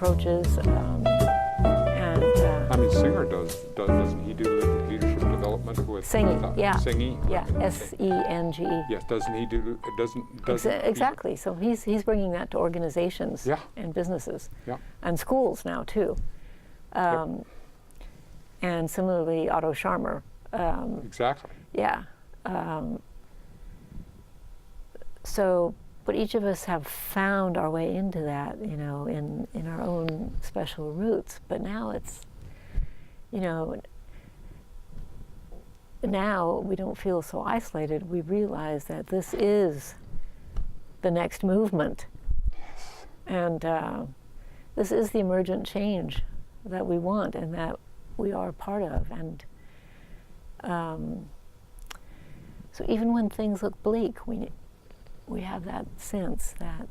approaches. I mean, Singer doesn't he do leadership development with Singing, yeah. Singing? Yeah, I mean, S-E-N-G-E. yes, doesn't he do, Exactly, so he's bringing that to organizations and businesses and schools now too. And similarly, Otto Scharmer. Exactly. Yeah. So, but each of us have found our way into that, you know, in our own special routes. But now it's, you know, now we don't feel so isolated. We realize that this is the next movement. Yes. And this is the emergent change that we want and that we are part of. And so even when things look bleak, we have that sense that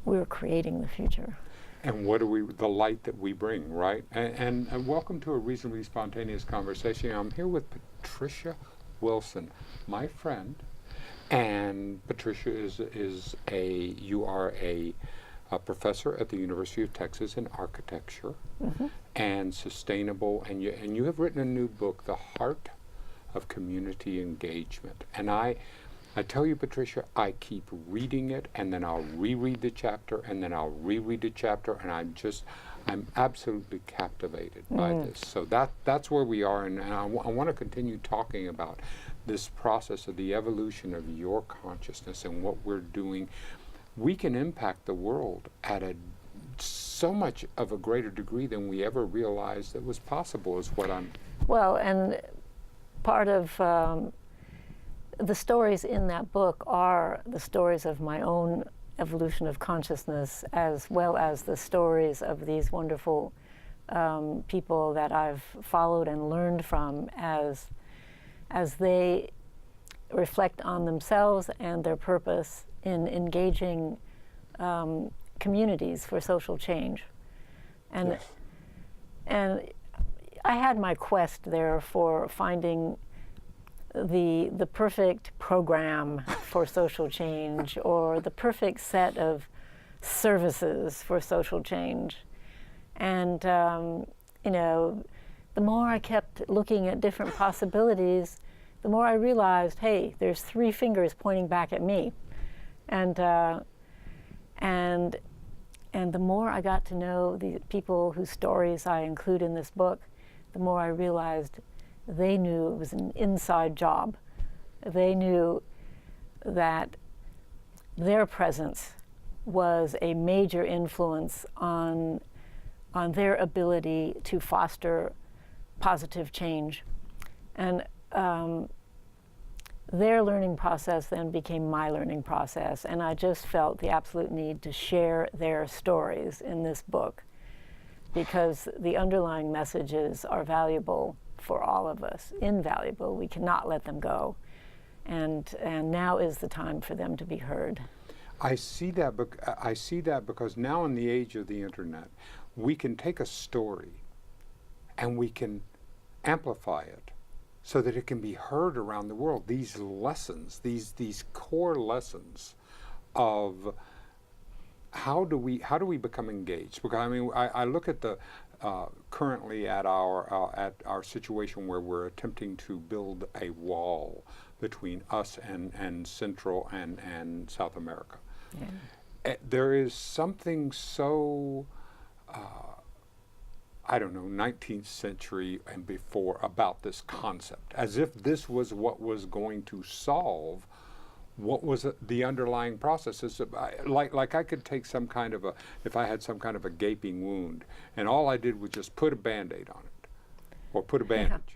we're creating the future. And what do the light that we bring, right? And welcome to a reasonably spontaneous conversation. I'm here with Patricia Wilson, my friend. And Patricia you are a professor at the University of Texas in architecture and sustainable, and you have written a new book, The Heart of Community Engagement. And I tell you, Patricia, I keep reading it, and then I'll reread the chapter, and then I'll reread the chapter, and I'm absolutely captivated by this. So that's where we are, and I want to continue talking about this process of the evolution of your consciousness and what we're doing. We can impact the world at so much of a greater degree than we ever realized that was possible, is what I'm... Well, and part of the stories in that book are the stories of my own evolution of consciousness, as well as the stories of these wonderful people that I've followed and learned from as they reflect on themselves and their purpose in engaging communities for social change. And Yes. and I had my quest there for finding the perfect program for social change, or the perfect set of services for social change. And you know, the more I kept looking at different possibilities, the more I realized, hey, there's three fingers pointing back at me. And the more I got to know the people whose stories I include in this book, the more I realized they knew it was an inside job. They knew that their presence was a major influence on their ability to foster positive change. And their learning process then became my learning process, and I just felt the absolute need to share their stories in this book, because the underlying messages are valuable for all of us, invaluable. We cannot let them go, and now is the time for them to be heard. I see that because now in the age of the internet, we can take a story and we can amplify it so that it can be heard around the world. These lessons, these core lessons of how do we become engaged? Because I mean, I look at the currently at our situation where we're attempting to build a wall between us and Central and South America. Yeah. There is something so I don't know, 19th century and before about this concept, as if this was what was going to solve what was the underlying processes. Like I could take some kind of if I had some kind of a gaping wound, and all I did was just put a Band-Aid on it, or put a bandage.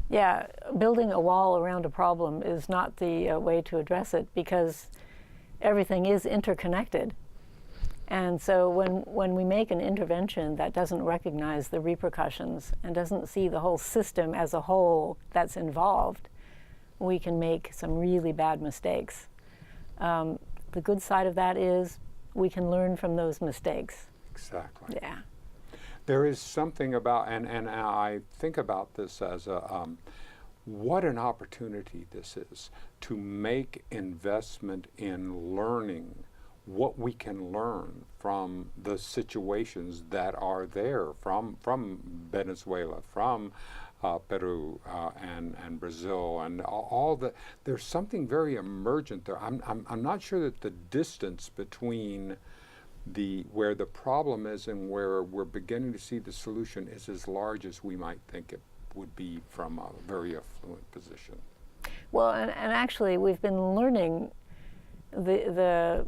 Yeah, building a wall around a problem is not the way to address it, because everything is interconnected. And so when we make an intervention that doesn't recognize the repercussions and doesn't see the whole system as a whole that's involved, we can make some really bad mistakes. The good side of that is we can learn from those mistakes. Exactly. Yeah. There is something about, and I think about this as what an opportunity this is to make investment in learning what we can learn from the situations that are there, from Venezuela, from Peru and Brazil, and all the. There's something very emergent there. I'm not sure that the distance between where the problem is and where we're beginning to see the solution is as large as we might think it would be from a very affluent position. Well, and actually, we've been learning the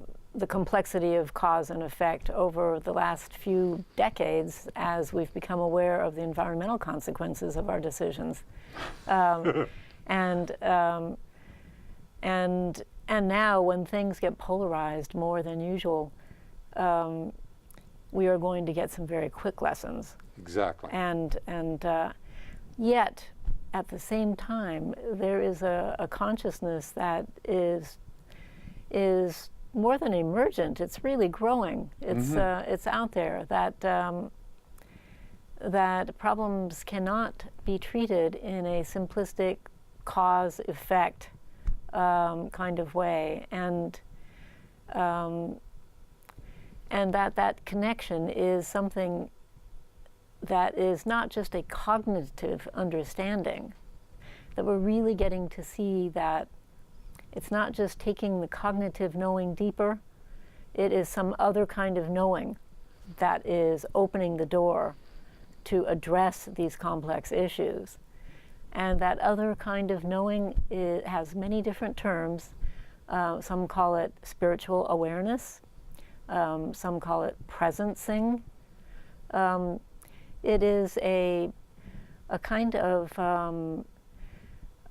complexity of cause and effect over the last few decades as we've become aware of the environmental consequences of our decisions. And now, when things get polarized more than usual, we are going to get some very quick lessons. Exactly. And yet, at the same time, there is a consciousness that is more than emergent. It's really growing. It's out there that problems cannot be treated in a simplistic cause-effect kind of way, and that connection is something that is not just a cognitive understanding, that we're really getting to see that it's not just taking the cognitive knowing deeper, it is some other kind of knowing that is opening the door to address these complex issues. And that other kind of knowing has many different terms. Some call it spiritual awareness. Some call it presencing. It is a kind of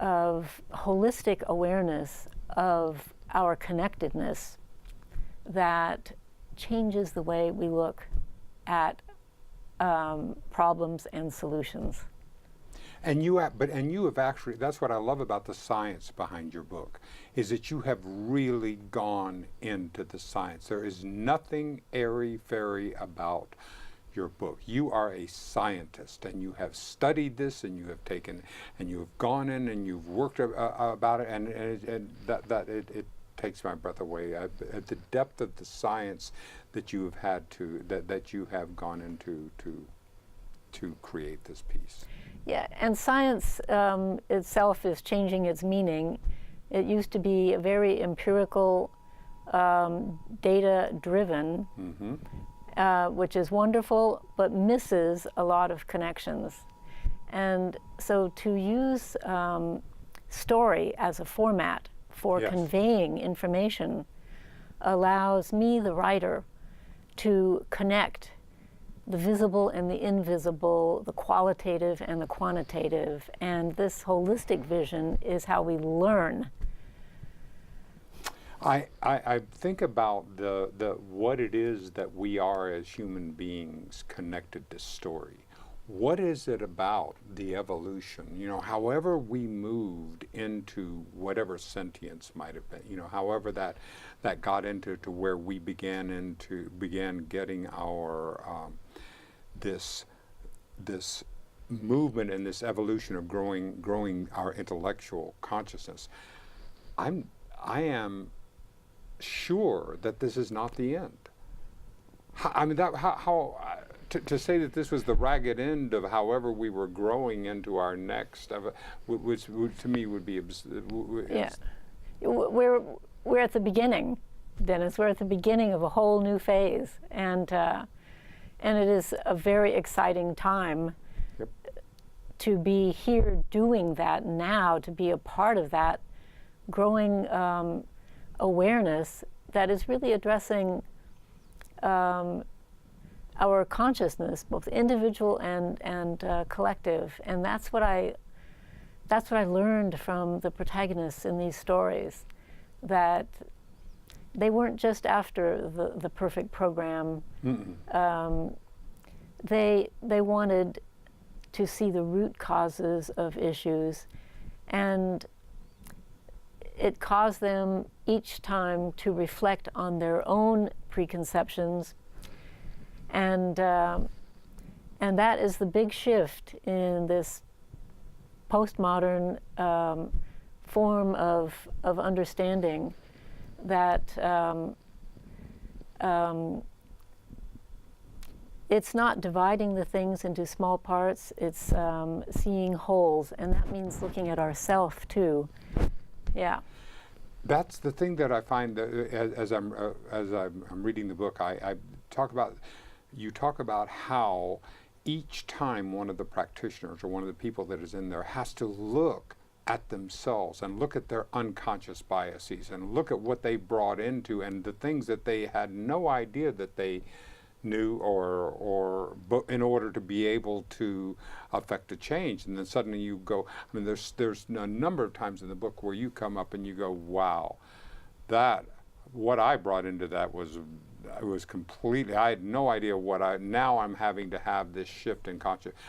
holistic awareness of our connectedness that changes the way we look at problems and solutions. And you have actually, that's what I love about the science behind your book, is that you have really gone into the science. There is nothing airy-fairy about your book. You are a scientist, and you have studied this, and you have taken, and you have gone in, and you've worked about it, and that it takes my breath away. At the depth of the science that you have had to, that you have gone into to create this piece. Yeah, and science itself is changing its meaning. It used to be very empirical, data-driven, which is wonderful, but misses a lot of connections. And so to use story as a format for conveying information allows me, the writer, to connect the visible and the invisible, the qualitative and the quantitative, and this holistic vision is how we learn. I think about the what it is that we are as human beings connected to story. What is it about the evolution? You know, however we moved into whatever sentience might have been, you know, however that got into to where we began getting our this movement and this evolution of growing our intellectual consciousness. I am sure that this is not the end. I mean, to say that this was the ragged end of however we were growing into our next, which to me would be yeah. We're at the beginning, Dennis. We're at the beginning of a whole new phase, and it is a very exciting time to be here doing that now, to be a part of that growing awareness that is really addressing our consciousness, both individual and collective. And that's what I learned from the protagonists in these stories, that they weren't just after the perfect program. They wanted to see the root causes of issues, and it caused them each time to reflect on their own preconceptions, and that is the big shift in this postmodern form of understanding, that it's not dividing the things into small parts, it's seeing wholes, and that means looking at ourself too. Yeah. That's the thing that I find that as I'm reading the book, I talk about, you talk about how each time one of the practitioners or one of the people that is in there has to look at themselves and look at their unconscious biases and look at what they brought into and the things that they had no idea that they knew but in order to be able to affect a change. And then suddenly you go, I mean, there's a number of times in the book where you come up and you go, wow, that, what I brought into that was completely, I had no idea now I'm having to have this shift in consciousness.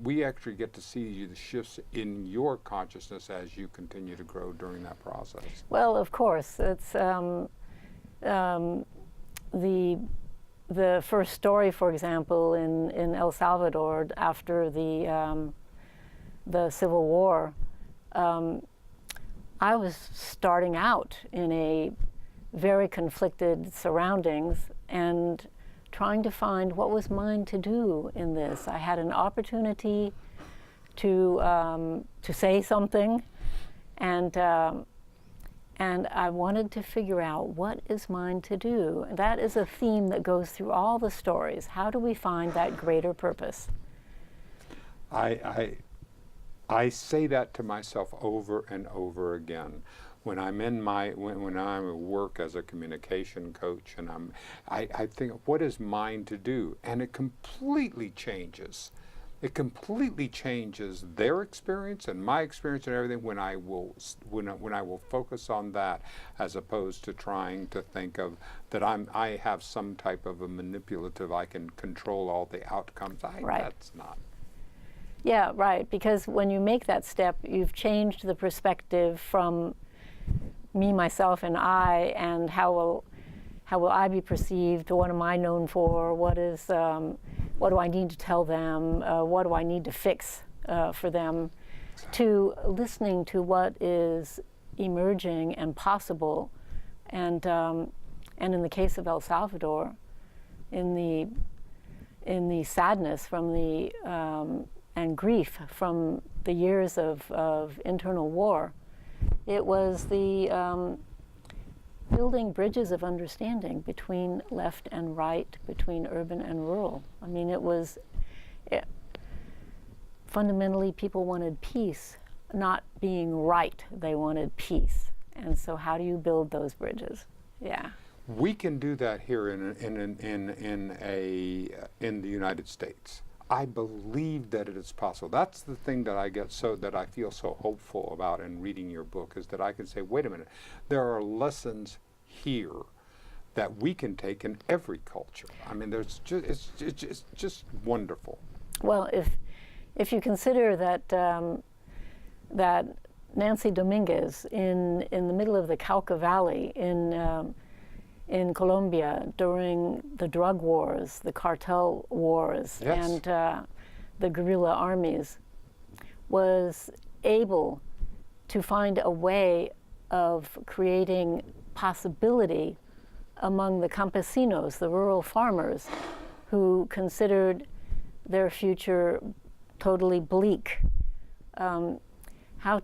We actually get to see the shifts in your consciousness as you continue to grow during that process. Well, of course, it's the first story, for example, in El Salvador after the Civil War. I was starting out in a very conflicted surroundings and trying to find what was mine to do in this. I had an opportunity to say something, and I wanted to figure out what is mine to do. That is a theme that goes through all the stories. How do we find that greater purpose? I say that to myself over and over again. When I'm in when I'm at work as a communication coach, and I think, what is mine to do? And it completely changes. It completely changes their experience and my experience and everything when I will focus on that, as opposed to trying to think of that I have some type of a manipulative, I can control all the outcomes. Right. That's not. Yeah, right. Because when you make that step, you've changed the perspective from me, myself, and I, and how will I be perceived? What am I known for? What do I need to tell them? What do I need to fix for them? To listening to what is emerging and possible, and in the case of El Salvador, in the sadness from the and grief from the years of internal war, it was the building bridges of understanding between left and right, between urban and rural. I mean, fundamentally, people wanted peace, not being right. They wanted peace. And so how do you build those bridges? Yeah. We can do that here in the United States. I believe that it is possible. That's the thing that I feel so hopeful about in reading your book, is that I can say, wait a minute, there are lessons here that we can take in every culture. I mean, it's just wonderful. Well, if you consider that that Nancy Dominguez in the middle of the Cauca Valley in Colombia during the drug wars, the cartel wars, yes, and the guerrilla armies, was able to find a way of creating possibility among the campesinos, the rural farmers, who considered their future totally bleak. How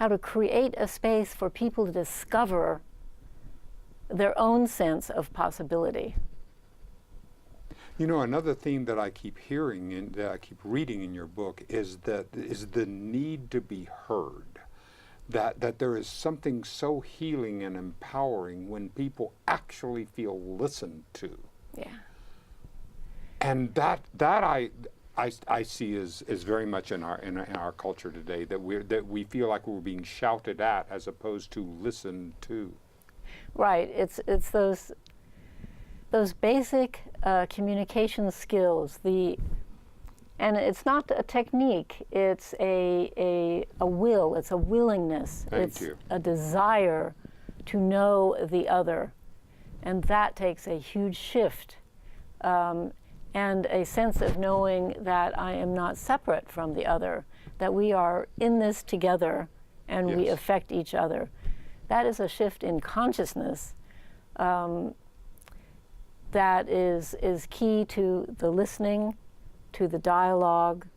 to create a space for people to discover their own sense of possibility. You know, another theme that I keep hearing and that I keep reading in your book is the need to be heard. That there is something so healing and empowering when people actually feel listened to. Yeah. And that I see is very much in our culture today, that we feel like we're being shouted at as opposed to listened to. Right. It's those basic communication skills. And it's not a technique. It's a will. It's a willingness. Thank you. A desire to know the other, and that takes a huge shift. And a sense of knowing that I am not separate from the other, that we are in this together and we Yes. affect each other. That is a shift in consciousness that is key to the listening, to the dialogue,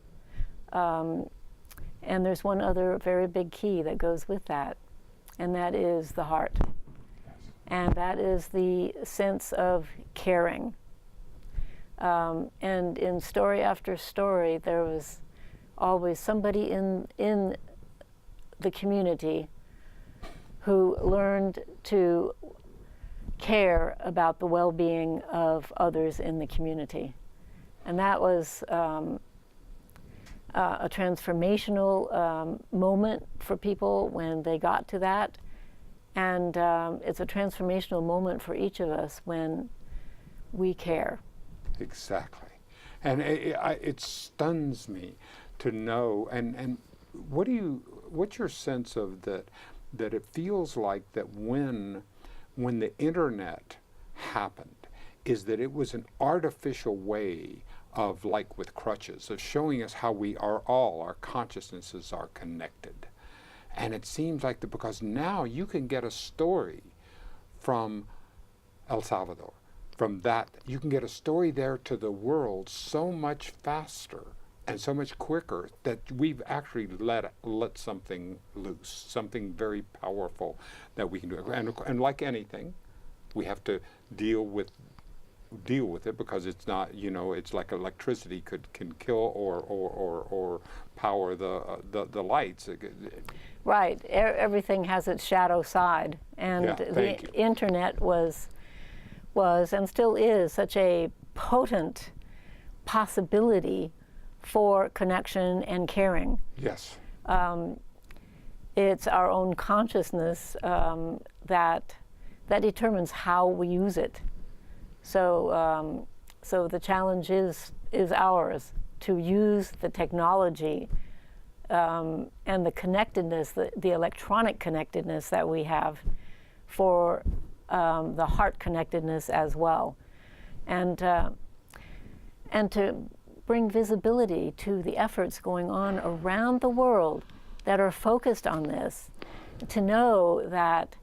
and there's one other very big key that goes with that, and that is the heart. And that is the sense of caring. And in story after story, there was always somebody in the community who learned to care about the well-being of others in the community. And that was a transformational moment for people when they got to that. And it's a transformational moment for each of us when we care. Exactly. And it stuns me to know, and what's your sense of that it feels like that when the internet happened, is that it was an artificial way of, like with crutches, of showing us how we are all, our consciousnesses are connected. And it seems like because now you can get a story from El Salvador, from that, you can get a story there to the world so much faster and so much quicker that we've actually let something loose, something very powerful that we can do. And like anything, we have to deal with it, because it's not, it's like electricity can kill or power the lights. Right. Everything has its shadow side, and the internet was and still is such a potent possibility for connection and caring. Yes. It's our own consciousness that determines how we use it. So the challenge is ours to use the technology and the connectedness, the electronic connectedness that we have, for the heart connectedness as well, and to bring visibility to the efforts going on around the world that are focused on this, to know that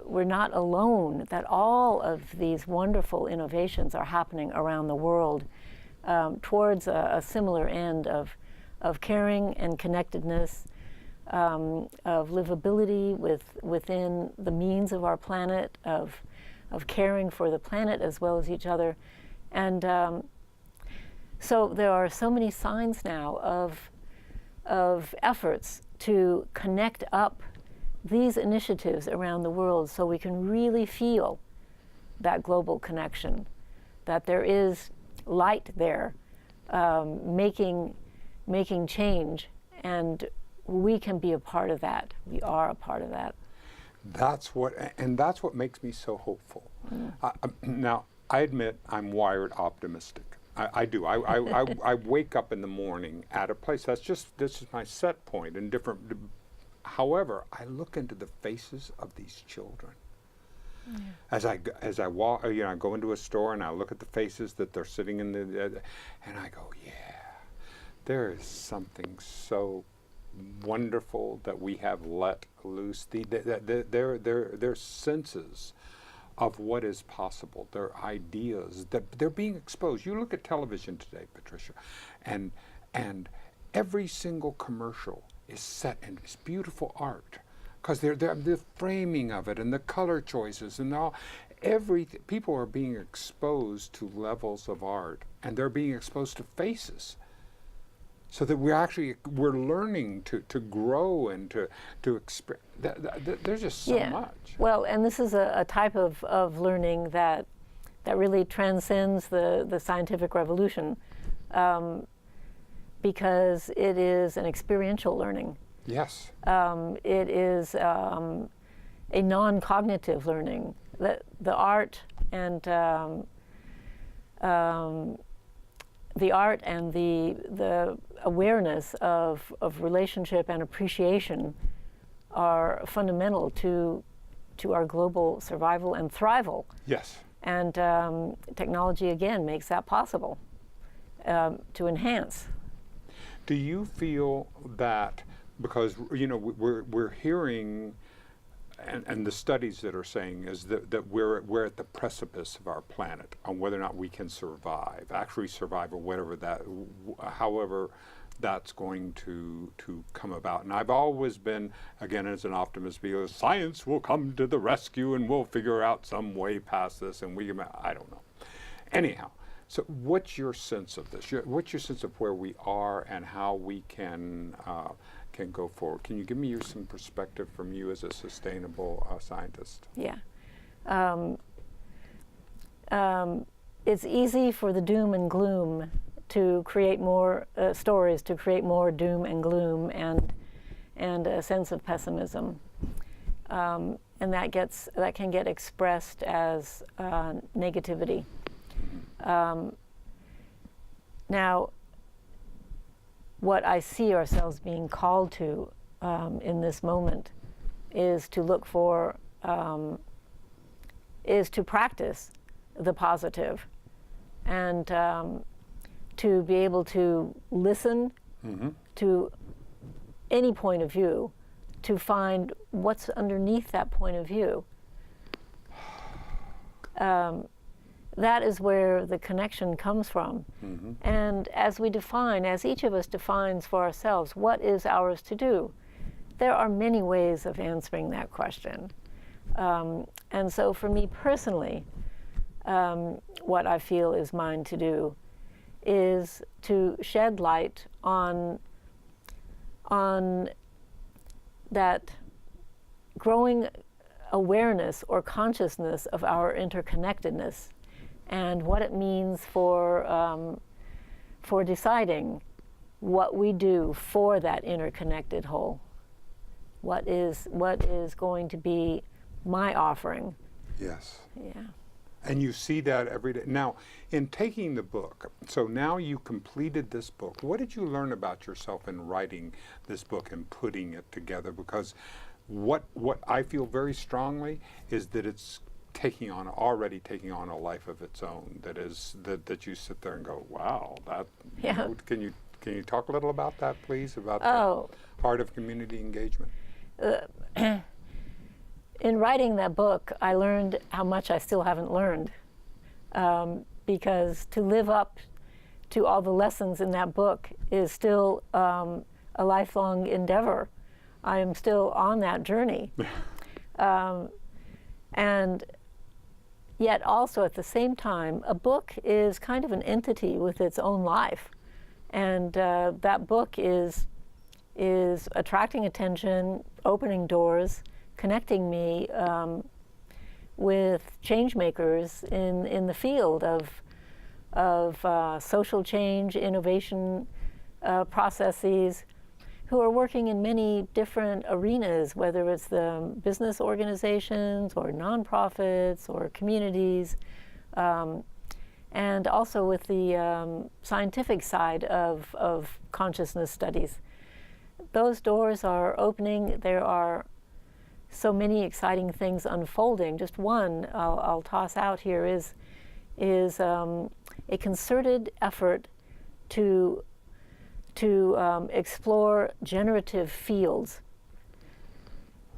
we're not alone, that all of these wonderful innovations are happening around the world towards a similar end of caring and connectedness, of livability within the means of our planet, of caring for the planet as well as each other. And so there are so many signs now of efforts to connect up these initiatives around the world so we can really feel that global connection, that there is light there making change, and we can be a part of that. We are a part of that. That's what makes me so hopeful. Now, I admit I'm wired optimistic. I do. I wake up in the morning at a place this is my set point in different. However, I look into the faces of these children. Yeah. As I walk, I go into a store and I look at the faces that they're sitting in and I go, yeah, there is something so wonderful that we have let loose. Their senses of what is possible, their ideas, that they're being exposed. You look at television today, Patricia, and every single commercial is set in this beautiful art, because the framing of it and the color choices and all, people are being exposed to levels of art, and they're being exposed to faces, so that we're learning to grow and to experience. There's just so much. Well, and this is a type of learning that really transcends the scientific revolution, because it is an experiential learning. Yes. It is a non-cognitive learning. The art and the awareness of relationship and appreciation are fundamental to our global survival and thrival. Yes. And technology again makes that possible to enhance. Do you feel that, because we're hearing and the studies that are saying is that we're at the precipice of our planet on whether or not we can actually survive, or whatever that, however that's going to come about. And I've always been, again, as an optimist, because science will come to the rescue and we'll figure out some way past this, and I don't know. Anyhow, so what's your sense of this? What's your sense of where we are and how we can go forward? Can you give me some perspective from you as a sustainable scientist? Yeah. It's easy for the doom and gloom to create more stories, to create more doom and gloom and a sense of pessimism. And that can get expressed as negativity. Now, what I see ourselves being called to in this moment is to look for, is to practice the positive, and to be able to listen to any point of view, to find what's underneath that point of view. That is where the connection comes from. And as each of us defines for ourselves what is ours to do, there are many ways of answering that question. And so for me personally, what I feel is mine to do is to shed light on that growing awareness or consciousness of our interconnectedness, and what it means for deciding what we do for that interconnected whole. What is going to be my offering? Yes. Yeah. And you see that every day. Now, in taking the book, so now you completed this book, what did you learn about yourself in writing this book and putting it together? Because what I feel very strongly is that it's already taking on a life of its own. That you sit there and go, wow, that. Yeah. Can you talk a little about that, please, about the heart of community engagement? In writing that book, I learned how much I still haven't learned, because to live up to all the lessons in that book is still a lifelong endeavor. I am still on that journey. And yet also at the same time, a book is kind of an entity with its own life. And that book is attracting attention, opening doors, connecting me with change makers in the field of social change, innovation processes, who are working in many different arenas, whether it's the business organizations or nonprofits or communities, and also with the scientific side of consciousness studies. Those doors are opening. There are so many exciting things unfolding. Just one I'll toss out here is a concerted effort to explore generative fields.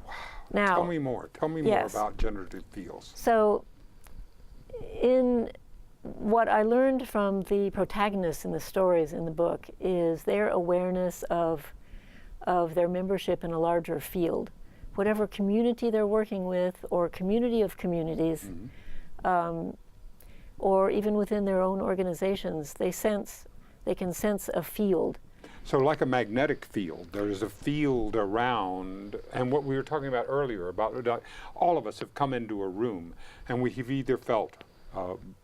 Wow. Now, tell me more yes. About generative fields. So in what I learned from the protagonists in the stories in the book is their awareness of their membership in a larger field. Whatever community they're working with, or community of communities, or even within their own organizations, they can sense a field. So like a magnetic field, there's a field around, and what we were talking about earlier, about all of us have come into a room, and we have either felt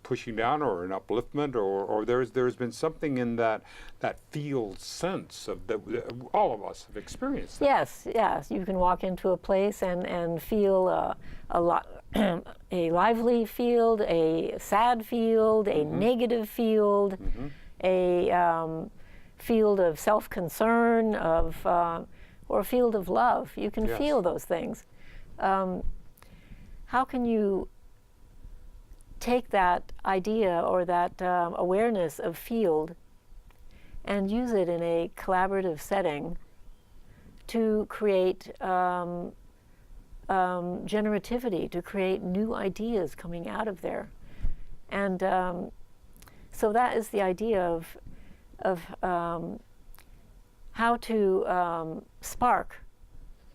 pushing down or an upliftment, or there's been something in that field sense of that all of us have experienced that. Yes, you can walk into a place and feel a lively field, a sad field, a negative field, a field of self-concern, or a field of love. You can feel those things. How can you take that idea or that awareness of field and use it in a collaborative setting to create generativity to create new ideas coming out of there. And so that is the idea of how to spark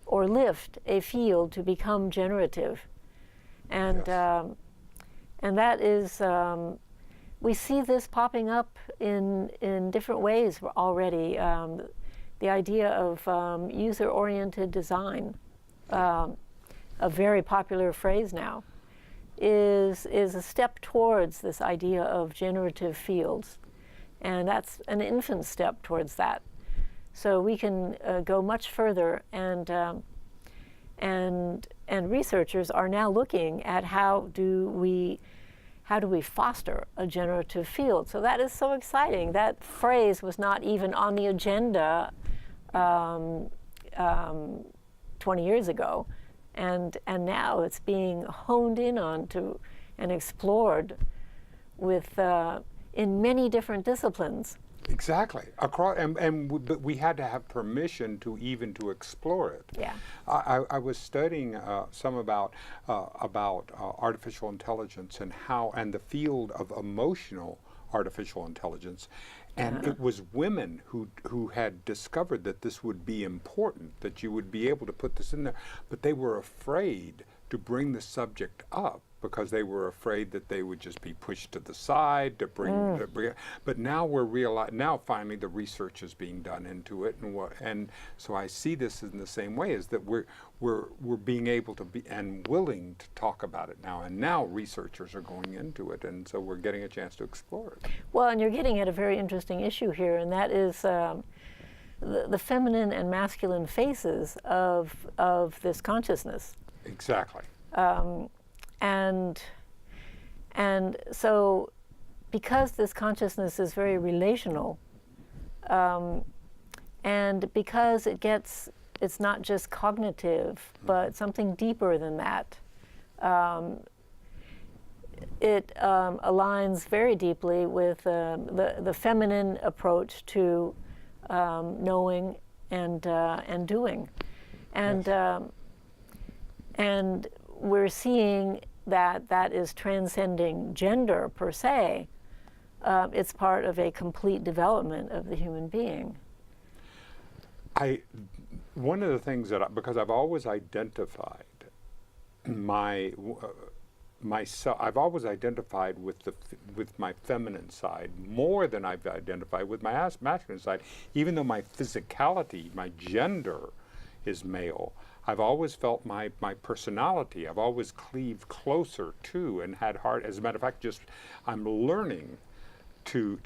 or lift a field to become generative. And, Yes. and that is, we see this popping up in different ways already. The idea of user-oriented design, a very popular phrase now, is a step towards this idea of generative fields. And that's an infant step towards that. So we can go much further, and researchers are now looking at how do we foster a generative field. So that is so exciting. That phrase was not even on the agenda 20 years ago, and now it's being honed in on to and explored with in many different disciplines. Exactly. Across, but we had to have permission to even to explore it. Yeah. I was studying some about artificial intelligence and the field of emotional artificial intelligence, and it was women who had discovered that this would be important, that you would be able to put this in there, but they were afraid to bring the subject up because they were afraid that they would just be pushed to the side to bring. But now now finally the research is being done into it, and so I see this in the same way, is that we're being able to be and willing to talk about it now, and now researchers are going into it, and so we're getting a chance to explore it. Well, and you're getting at a very interesting issue here, and that is the feminine and masculine faces of this consciousness. Exactly. And so, because this consciousness is very relational, and because it's not just cognitive, but something deeper than that, it aligns very deeply with the feminine approach to knowing and doing, and Yes. And we're seeing that is transcending gender per se. It's part of a complete development of the human being. One of the things because I've always identified myself, I've always identified with my feminine side more than I've identified with my masculine side, even though my physicality, my gender is male. I've always felt my personality, I've always cleaved closer to and had heart. As a matter of fact, I'm learning to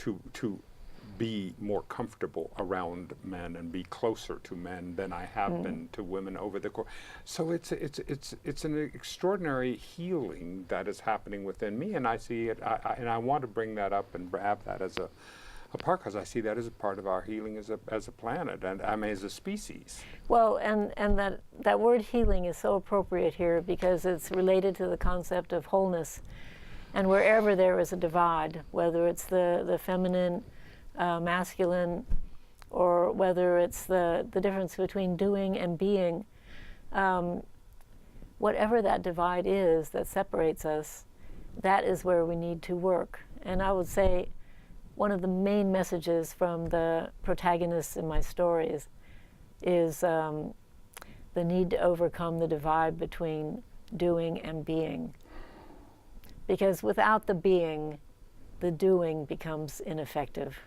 be more comfortable around men and be closer to men than I have been to women over the course. So it's an extraordinary healing that is happening within me, and I see it, and I want to bring that up and have that as a part, because I see that as a part of our healing as a planet, and I mean as a species. Well, and that word healing is so appropriate here because it's related to the concept of wholeness. And wherever there is a divide, whether it's the feminine, masculine, or whether it's the difference between doing and being, whatever that divide is that separates us, that is where we need to work. And I would say one of the main messages from the protagonists in my stories is the need to overcome the divide between doing and being. Because without the being, the doing becomes ineffective.